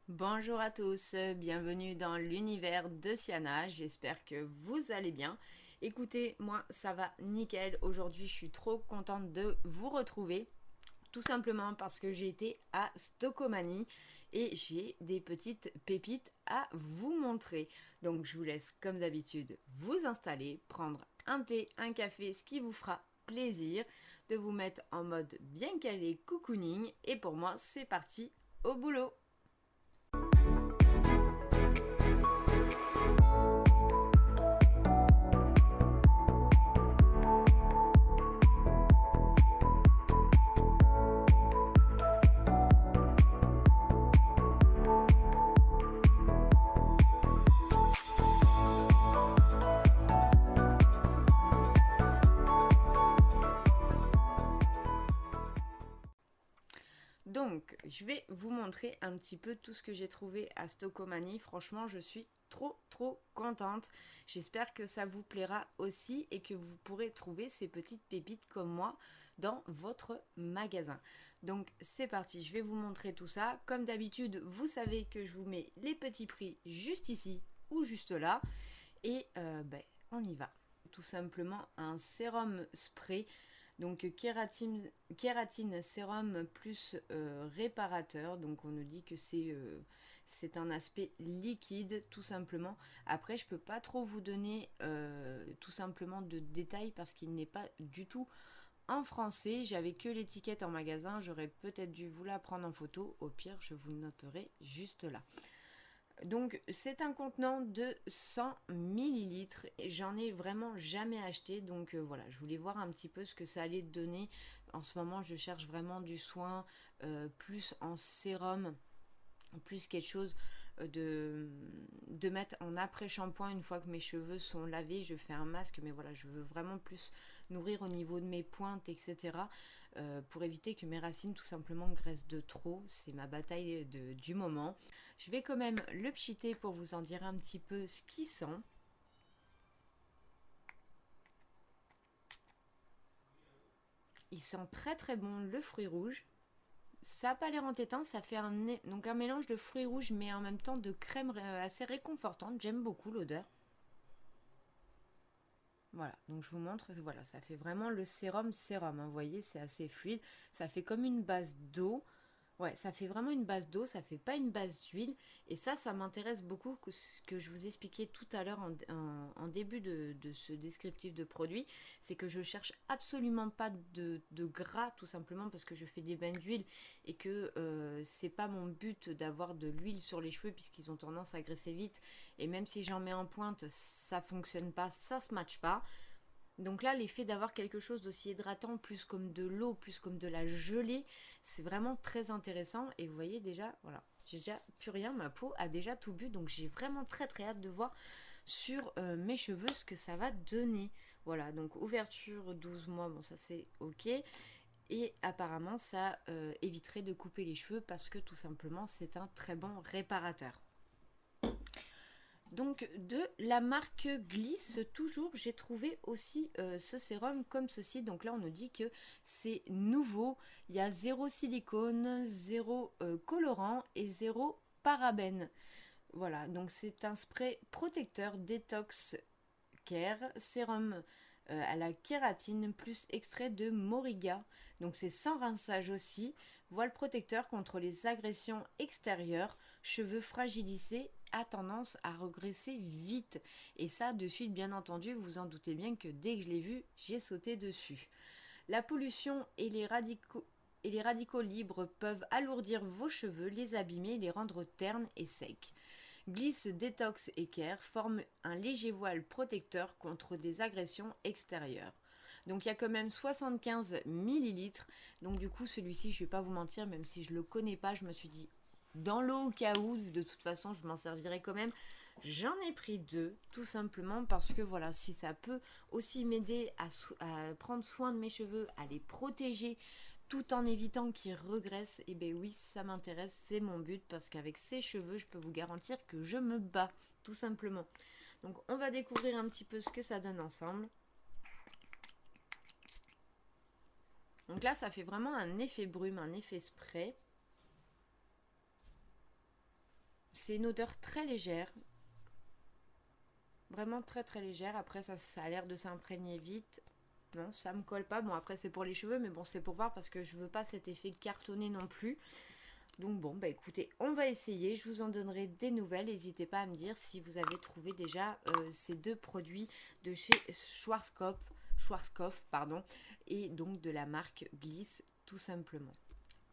Bonjour à tous, bienvenue dans l'univers de Siana, j'espère que vous allez bien. Écoutez, moi ça va nickel, aujourd'hui je suis trop contente de vous retrouver, tout simplement parce que j'ai été à Stocomanie et j'ai des petites pépites à vous montrer. Donc je vous laisse comme d'habitude vous installer, prendre un thé, un café, ce qui vous fera plaisir, de vous mettre en mode bien calé cocooning et pour moi c'est parti, au boulot. Donc, je vais vous montrer un petit peu tout ce que j'ai trouvé à Stocomanie. Franchement, je suis trop contente. J'espère que ça vous plaira aussi et que vous pourrez trouver ces petites pépites comme moi dans votre magasin. Donc, c'est parti, je vais vous montrer tout ça. Comme d'habitude, vous savez que je vous mets les petits prix juste ici ou juste là. Et on y va. Tout simplement un sérum spray, donc kératine sérum plus réparateur. Donc on nous dit que c'est un aspect liquide tout simplement. Après je peux pas trop vous donner tout simplement de détails parce qu'il n'est pas du tout en français. J'avais que l'étiquette en magasin, j'aurais peut-être dû vous la prendre en photo. Au pire je vous le noterai juste là. Donc c'est un contenant de 100 millilitres. J'en ai vraiment jamais acheté. Donc voilà, je voulais voir un petit peu ce que ça allait donner. En ce moment, je cherche vraiment du soin plus en sérum, plus quelque chose de mettre en après-shampoing une fois que mes cheveux sont lavés. Je fais un masque, mais voilà, je veux vraiment plus nourrir au niveau de mes pointes, etc. Pour éviter que mes racines tout simplement graissent de trop. C'est ma bataille du moment. Je vais quand même le pchiter pour vous en dire un petit peu ce qu'il sent. Il sent très bon le fruit rouge. Ça n'a pas l'air entêtant, ça fait donc un mélange de fruits rouges mais en même temps de crème assez réconfortante. J'aime beaucoup l'odeur. Voilà, donc je vous montre, voilà, ça fait vraiment le sérum, hein, vous voyez, c'est assez fluide. Ça fait comme une base d'eau. Ouais, ça fait vraiment une base d'eau, ça fait pas une base d'huile. Et ça m'intéresse beaucoup, que ce que je vous expliquais tout à l'heure en début de ce descriptif de produit, c'est que je cherche absolument pas de gras, tout simplement parce que je fais des bains d'huile et que c'est pas mon but d'avoir de l'huile sur les cheveux puisqu'ils ont tendance à graisser vite. Et même si j'en mets en pointe, ça fonctionne pas, ça se matche pas. Donc là, l'effet d'avoir quelque chose d'aussi hydratant, plus comme de l'eau, plus comme de la gelée, c'est vraiment très intéressant. Et vous voyez déjà, voilà, j'ai déjà plus rien, ma peau a déjà tout bu. Donc j'ai vraiment très hâte de voir sur mes cheveux ce que ça va donner. Voilà, donc ouverture 12 mois, bon ça c'est ok. Et apparemment ça éviterait de couper les cheveux parce que tout simplement c'est un très bon réparateur. Donc de la marque Gliss, toujours j'ai trouvé aussi ce sérum comme ceci. Donc là on nous dit que c'est nouveau, il y a zéro silicone, zéro colorant et zéro parabène. Voilà, donc c'est un spray protecteur détox care, sérum à la kératine plus extrait de moringa. Donc c'est sans rinçage aussi. Voile protecteur contre les agressions extérieures. Cheveux fragilisés a tendance à regresser vite. Et ça, de suite, bien entendu, vous en doutez bien que dès que je l'ai vu, j'ai sauté dessus. La pollution et les radicaux libres peuvent alourdir vos cheveux, les abîmer, les rendre ternes et secs. Gliss Détox et Care forment un léger voile protecteur contre des agressions extérieures. Donc il y a quand même 75 millilitres. Donc du coup celui-ci, je vais pas vous mentir, même si je le connais pas, je me suis dit dans l'eau au cas où, de toute façon je m'en servirai quand même. J'en ai pris deux, tout simplement parce que voilà, si ça peut aussi m'aider à prendre soin de mes cheveux, à les protéger tout en évitant qu'ils regressent, et ben oui, ça m'intéresse, c'est mon but, parce qu'avec ces cheveux, je peux vous garantir que je me bats, tout simplement. Donc on va découvrir un petit peu ce que ça donne ensemble. Donc là, ça fait vraiment un effet brume, un effet spray. c'est une odeur très légère. Vraiment très très légère. Après ça a l'air de s'imprégner vite. Non, ça me colle pas. Bon, après c'est pour les cheveux, mais bon, c'est pour voir parce que je veux pas cet effet cartonné non plus. Donc bon, bah écoutez, on va essayer. Je vous en donnerai des nouvelles. N'hésitez pas à me dire si vous avez trouvé déjà ces deux produits de chez Schwarzkopf, pardon, et donc de la marque Gliss, tout simplement.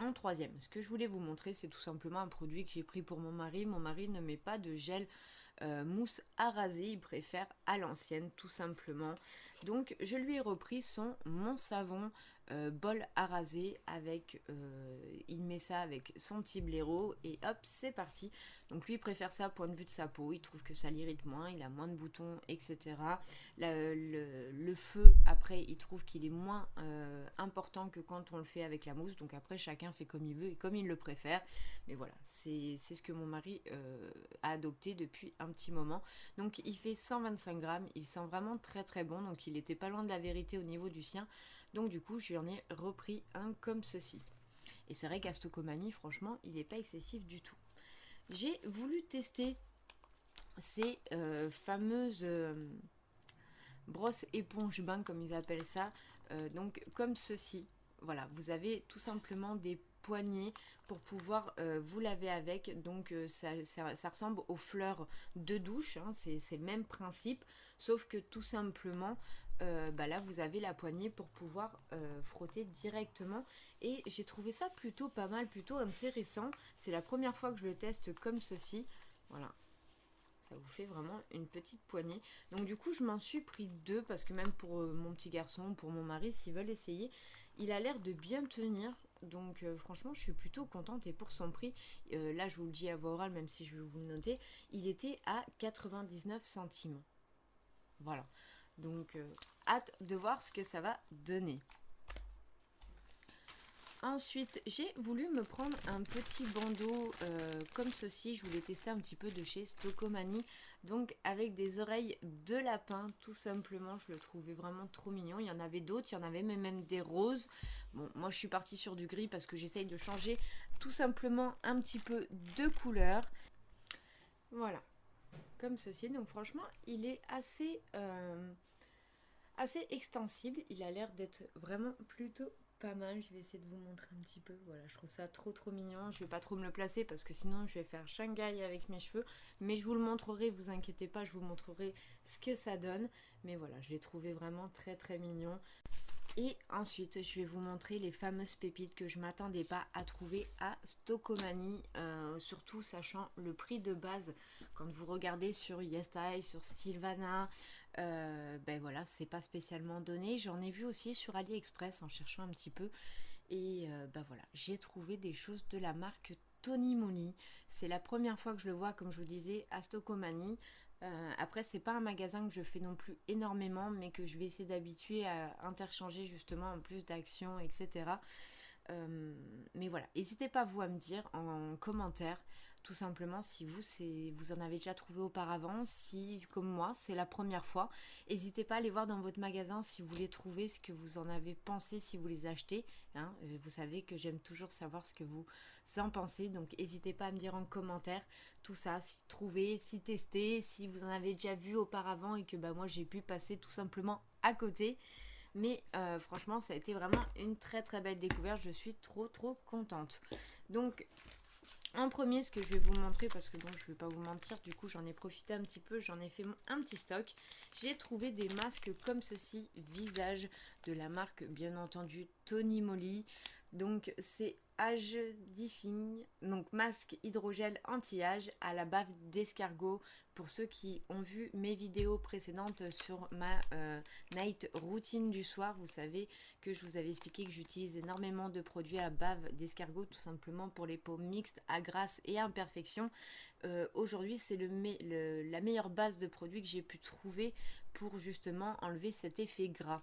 En troisième, ce que je voulais vous montrer, c'est tout simplement un produit que j'ai pris pour mon mari. Mon mari ne met pas de gel mousse à raser, il préfère à l'ancienne tout simplement. Donc je lui ai repris mon savon bol à raser avec, il met ça avec son petit blaireau et hop c'est parti. Donc lui il préfère ça point de vue de sa peau, il trouve que ça l'irrite moins, il a moins de boutons etc. Le feu après il trouve qu'il est moins important que quand on le fait avec la mousse, donc après chacun fait comme il veut et comme il le préfère, mais voilà c'est ce que mon mari a adopté depuis un petit moment. Donc il fait 125 grammes, il sent vraiment très très bon, donc il était pas loin de la vérité au niveau du sien. Donc du coup, je lui en ai repris un comme ceci. Et c'est vrai qu'à Stocomanie, franchement, il n'est pas excessif du tout. J'ai voulu tester ces fameuses brosses éponge bain, comme ils appellent ça. Donc comme ceci. Voilà, vous avez tout simplement des poignées pour pouvoir vous laver avec. Donc ça ressemble aux fleurs de douche, hein, c'est le même principe, sauf que tout simplement là vous avez la poignée pour pouvoir frotter directement, et j'ai trouvé ça plutôt pas mal, plutôt intéressant. C'est la première fois que je le teste comme ceci. Voilà, ça vous fait vraiment une petite poignée. Donc du coup je m'en suis pris deux, parce que même pour mon petit garçon, pour mon mari, s'ils veulent essayer, il a l'air de bien tenir. Donc franchement je suis plutôt contente, et pour son prix, là je vous le dis à voix orale même si je vais vous le noter, il était à 99 centimes. Voilà, donc hâte de voir ce que ça va donner. Ensuite, j'ai voulu me prendre un petit bandeau comme ceci. Je voulais tester un petit peu de chez Stocomanie. Donc avec des oreilles de lapin, tout simplement. Je le trouvais vraiment trop mignon. Il y en avait d'autres, il y en avait même des roses. Bon, moi je suis partie sur du gris parce que j'essaye de changer tout simplement un petit peu de couleur. Voilà, comme ceci. Donc franchement, il est assez extensible. Il a l'air d'être vraiment plutôt pas mal. Je vais essayer de vous montrer un petit peu. Voilà, je trouve ça trop mignon. Je vais pas trop me le placer parce que sinon je vais faire Shanghai avec mes cheveux, mais je vous le montrerai, vous inquiétez pas, je vous montrerai ce que ça donne. Mais voilà, je l'ai trouvé vraiment très mignon. Et ensuite, je vais vous montrer les fameuses pépites que je m'attendais pas à trouver à Stocomanie, surtout sachant le prix de base. Quand vous regardez sur YesStyle, sur Stilvana, ben voilà, c'est pas spécialement donné. J'en ai vu aussi sur AliExpress en cherchant un petit peu. Et ben voilà, j'ai trouvé des choses de la marque Tony Moly. C'est la première fois que je le vois, comme je vous disais, à Stocomanie. Après, c'est pas un magasin que je fais non plus énormément, mais que je vais essayer d'habituer à interchanger justement en plus d'actions, etc. Mais voilà, n'hésitez pas vous à me dire en commentaire tout simplement si vous en avez déjà trouvé auparavant, si comme moi c'est la première fois. N'hésitez pas à aller voir dans votre magasin si vous les trouvez, ce que vous en avez pensé si vous les achetez, hein. Vous savez que j'aime toujours savoir ce que vous en pensez, donc n'hésitez pas à me dire en commentaire tout ça, si trouvé, si testé, si vous en avez déjà vu auparavant et que bah, moi j'ai pu passer tout simplement à côté. Mais franchement ça a été vraiment une très belle découverte, je suis trop contente. Donc en premier, ce que je vais vous montrer, parce que bon, je vais pas vous mentir, du coup j'en ai profité un petit peu, j'en ai fait un petit stock. J'ai trouvé des masques comme ceci, visage, de la marque bien entendu Tony Moly. Donc c'est âge diffing, donc masque hydrogel anti-âge à la bave d'escargot. Pour ceux qui ont vu mes vidéos précédentes sur ma night routine du soir, vous savez que je vous avais expliqué que j'utilise énormément de produits à bave d'escargot, tout simplement pour les peaux mixtes, à grasse et à imperfection. Aujourd'hui, c'est la meilleure base de produits que j'ai pu trouver pour justement enlever cet effet gras.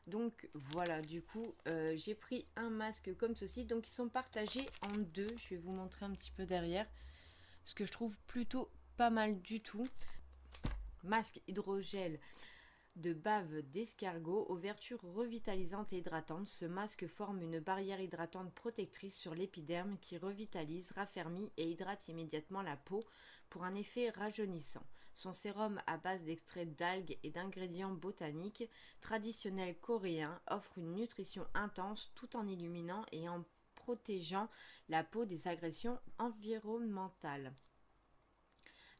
Donc voilà, du coup j'ai pris un masque comme ceci. Donc ils sont partagés en deux, je vais vous montrer un petit peu derrière, ce que je trouve plutôt pas mal du tout. Masque hydrogel de bave d'escargot aux vertus revitalisantes et hydratantes. Ce masque forme une barrière hydratante protectrice sur l'épiderme qui revitalise, raffermit et hydrate immédiatement la peau pour un effet rajeunissant. Son sérum à base d'extraits d'algues et d'ingrédients botaniques traditionnels coréens offre une nutrition intense tout en illuminant et en protégeant la peau des agressions environnementales.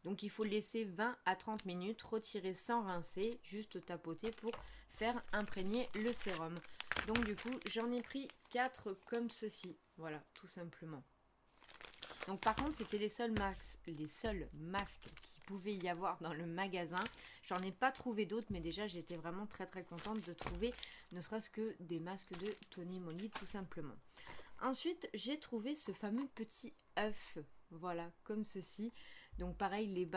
Donc il faut laisser 20 à 30 minutes, retirer sans rincer, juste tapoter pour faire imprégner le sérum. Donc du coup, j'en ai pris 4 comme ceci. Voilà, tout simplement. Donc par contre, c'était les seuls masques qu'il pouvait y avoir dans le magasin. J'en ai pas trouvé d'autres, mais déjà j'étais vraiment très très contente de trouver ne serait-ce que des masques de Tony Moly tout simplement. Ensuite, j'ai trouvé ce fameux petit œuf. Voilà, comme ceci. Donc pareil,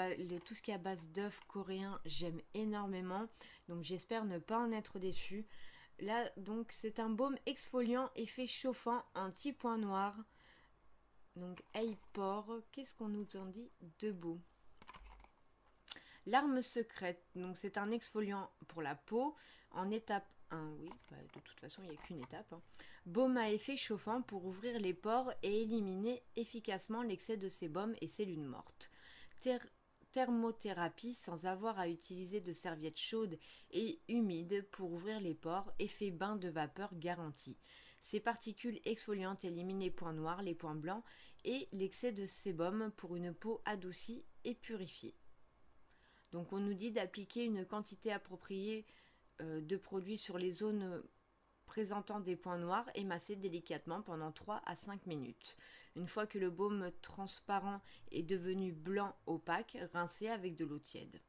tout ce qui est à base d'œufs coréens, j'aime énormément. Donc j'espère ne pas en être déçue. Là, donc c'est un baume exfoliant effet chauffant anti-point noir. Donc œil pore, qu'est-ce qu'on nous en dit de beau? L'arme secrète, donc c'est un exfoliant pour la peau en étape 1, oui, de toute façon il n'y a qu'une étape. Baume à effet chauffant pour ouvrir les pores et éliminer efficacement l'excès de sébum et cellules mortes. Thermothérapie sans avoir à utiliser de serviettes chaudes et humides pour ouvrir les pores, effet bain de vapeur garanti. Ces particules exfoliantes éliminent les points noirs, les points blancs et l'excès de sébum pour une peau adoucie et purifiée. Donc on nous dit d'appliquer une quantité appropriée de produit sur les zones présentant des points noirs et masser délicatement pendant 3 à 5 minutes. Une fois que le baume transparent est devenu blanc opaque, rincez avec de l'eau tiède.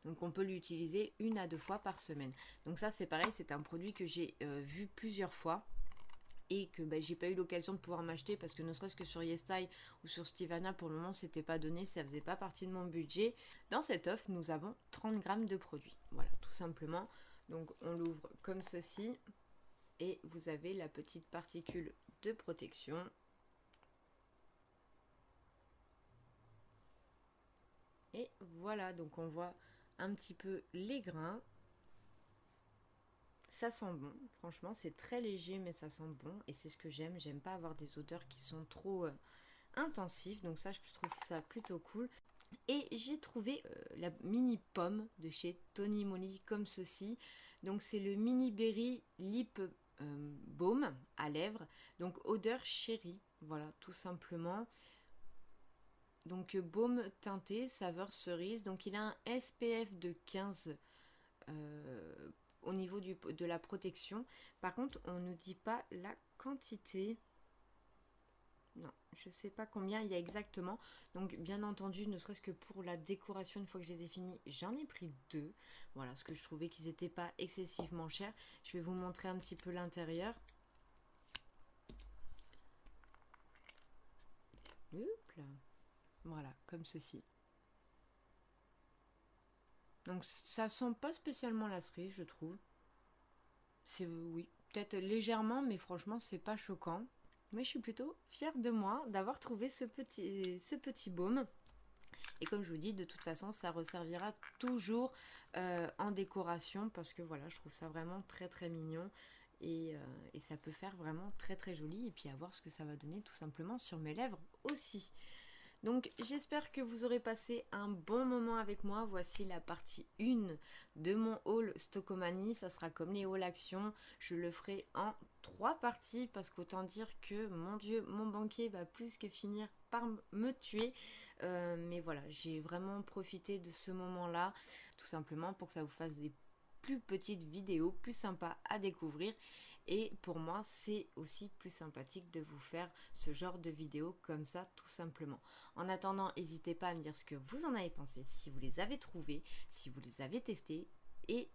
Donc on peut l'utiliser 1 à 2 fois par semaine. Donc ça c'est pareil, c'est un produit que j'ai vu plusieurs fois et que j'ai pas eu l'occasion de pouvoir m'acheter parce que ne serait-ce que sur YesStyle ou sur Stivana pour le moment c'était pas donné, ça faisait pas partie de mon budget. Dans cette offre nous avons 30 grammes de produit, voilà tout simplement. Donc on l'ouvre comme ceci et vous avez la petite particule de protection. Et voilà, donc on voit un petit peu les grains. Ça sent bon, franchement c'est très léger mais ça sent bon et c'est ce que j'aime. J'aime pas avoir des odeurs qui sont trop intensives, donc ça je trouve ça plutôt cool. Et j'ai trouvé la mini pomme de chez Tony Moly comme ceci. Donc c'est le mini berry lip baume à lèvres, donc odeur chérie, voilà tout simplement. Donc baume teinté, saveur cerise, donc il a un SPF de 15 au niveau de la protection. Par contre, on ne dit pas la quantité. Non, je sais pas combien il y a exactement. Donc, bien entendu, ne serait-ce que pour la décoration, une fois que je les ai finis, j'en ai pris 2. Voilà, parce que je trouvais qu'ils n'étaient pas excessivement chers. Je vais vous montrer un petit peu l'intérieur. Hop là. Voilà, comme ceci. Donc ça sent pas spécialement la cerise, je trouve. C'est oui, peut-être légèrement, mais franchement c'est pas choquant. Mais je suis plutôt fière de moi d'avoir trouvé ce petit baume. Et comme je vous dis, de toute façon, ça resservira toujours en décoration parce que voilà, je trouve ça vraiment très très mignon. Et ça peut faire vraiment très très joli. Et puis à voir ce que ça va donner tout simplement sur mes lèvres aussi. Donc j'espère que vous aurez passé un bon moment avec moi. Voici la partie 1 de mon haul Stockomanie. Ça sera comme les hauls actions. Je le ferai en 3 parties parce qu'autant dire que mon Dieu, mon banquier va plus que finir par me tuer. Mais voilà, j'ai vraiment profité de ce moment-là tout simplement pour que ça vous fasse des plus petites vidéos, plus sympas à découvrir. Et pour moi, c'est aussi plus sympathique de vous faire ce genre de vidéos comme ça, tout simplement. En attendant, n'hésitez pas à me dire ce que vous en avez pensé, si vous les avez trouvés, si vous les avez testés, et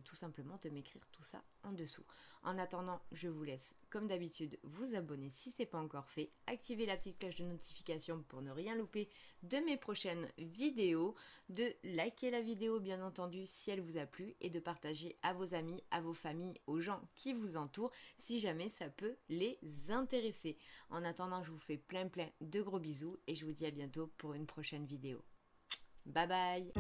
tout simplement de m'écrire tout ça en dessous. En attendant, je vous laisse, comme d'habitude, vous abonner si ce n'est pas encore fait, activer la petite cloche de notification pour ne rien louper de mes prochaines vidéos, de liker la vidéo bien entendu si elle vous a plu et de partager à vos amis, à vos familles, aux gens qui vous entourent si jamais ça peut les intéresser. En attendant, je vous fais plein de gros bisous et je vous dis à bientôt pour une prochaine vidéo. Bye bye!